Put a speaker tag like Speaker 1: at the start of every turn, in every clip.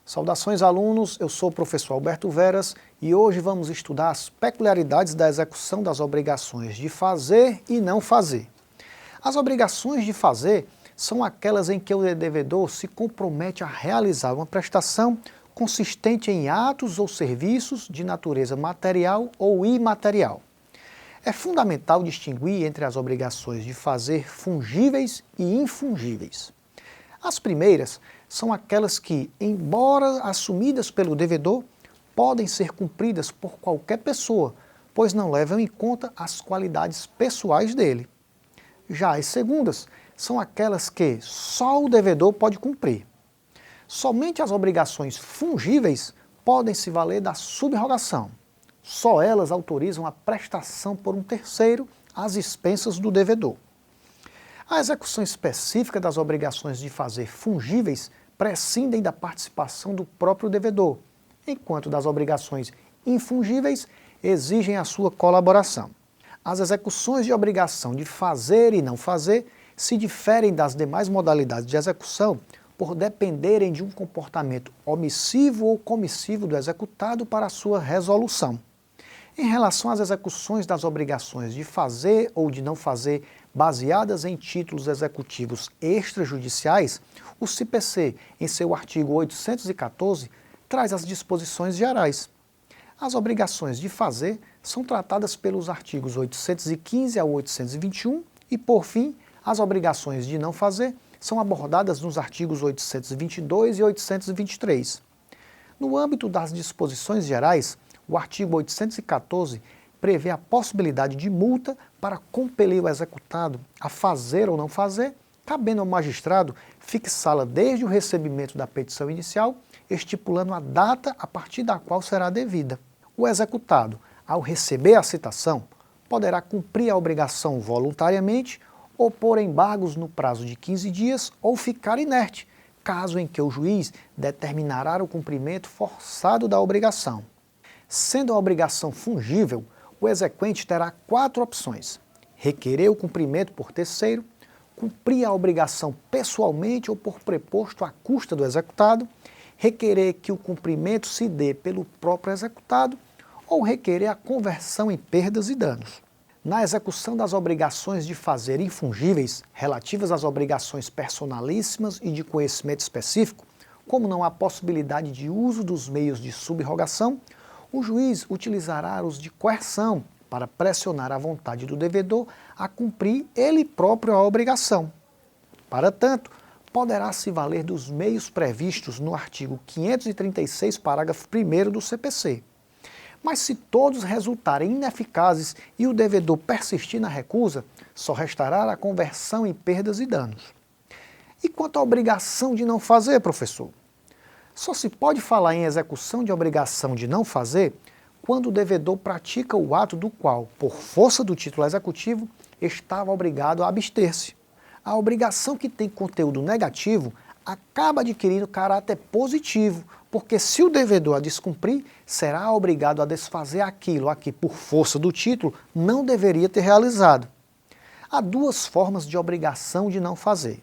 Speaker 1: Saudações alunos, eu sou o professor Alberto Veras e hoje vamos estudar as peculiaridades da execução das obrigações de fazer e não fazer. As obrigações de fazer são aquelas em que o devedor se compromete a realizar uma prestação consistente em atos ou serviços de natureza material ou imaterial. É fundamental distinguir entre as obrigações de fazer fungíveis e infungíveis. As primeiras são aquelas que, embora assumidas pelo devedor, podem ser cumpridas por qualquer pessoa, pois não levam em conta as qualidades pessoais dele. Já as segundas são aquelas que só o devedor pode cumprir. Somente as obrigações fungíveis podem se valer da subrogação. Só elas autorizam a prestação por um terceiro às expensas do devedor. A execução específica das obrigações de fazer fungíveis prescindem da participação do próprio devedor, enquanto das obrigações infungíveis exigem a sua colaboração. As execuções de obrigação de fazer e não fazer se diferem das demais modalidades de execução por dependerem de um comportamento omissivo ou comissivo do executado para a sua resolução. Em relação às execuções das obrigações de fazer ou de não fazer baseadas em títulos executivos extrajudiciais, o CPC, em seu artigo 814, traz as disposições gerais. As obrigações de fazer são tratadas pelos artigos 815 a 821 e, por fim, as obrigações de não fazer são abordadas nos artigos 822 e 823. No âmbito das disposições gerais, o artigo 814 prevê a possibilidade de multa para compelir o executado a fazer ou não fazer, cabendo ao magistrado fixá-la desde o recebimento da petição inicial, estipulando a data a partir da qual será devida. O executado, ao receber a citação, poderá cumprir a obrigação voluntariamente ou pôr embargos no prazo de 15 dias ou ficar inerte, caso em que o juiz determinará o cumprimento forçado da obrigação. Sendo a obrigação fungível, o exequente terá 4 opções: requerer o cumprimento por terceiro, cumprir a obrigação pessoalmente ou por preposto à custa do executado, requerer que o cumprimento se dê pelo próprio executado ou requerer a conversão em perdas e danos. Na execução das obrigações de fazer infungíveis, relativas às obrigações personalíssimas e de conhecimento específico, como não há possibilidade de uso dos meios de subrogação, o juiz utilizará os de coerção para pressionar a vontade do devedor a cumprir ele próprio a obrigação. Para tanto, poderá se valer dos meios previstos no artigo 536, parágrafo 1º do CPC. Mas se todos resultarem ineficazes e o devedor persistir na recusa, só restará a conversão em perdas e danos. E quanto à obrigação de não fazer, professor? Só se pode falar em execução de obrigação de não fazer quando o devedor pratica o ato do qual, por força do título executivo, estava obrigado a abster-se. A obrigação que tem conteúdo negativo acaba adquirindo caráter positivo, porque se o devedor a descumprir, será obrigado a desfazer aquilo a que, por força do título, não deveria ter realizado. Há 2 formas de obrigação de não fazer.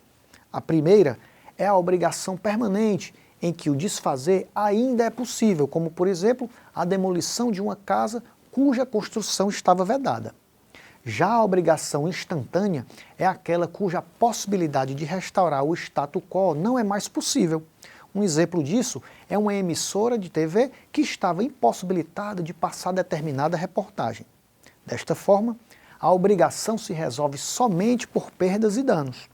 Speaker 1: A primeira é a obrigação permanente, em que o desfazer ainda é possível, como, por exemplo, a demolição de uma casa cuja construção estava vedada. Já a obrigação instantânea é aquela cuja possibilidade de restaurar o status quo não é mais possível. Um exemplo disso é uma emissora de TV que estava impossibilitada de passar determinada reportagem. Desta forma, a obrigação se resolve somente por perdas e danos.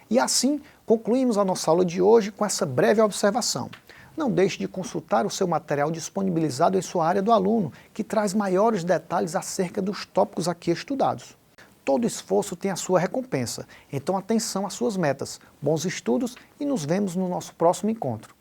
Speaker 1: E assim, concluímos a nossa aula de hoje com essa breve observação. Não deixe de consultar o seu material disponibilizado em sua área do aluno, que traz maiores detalhes acerca dos tópicos aqui estudados. Todo esforço tem a sua recompensa, então atenção às suas metas. Bons estudos e nos vemos no nosso próximo encontro.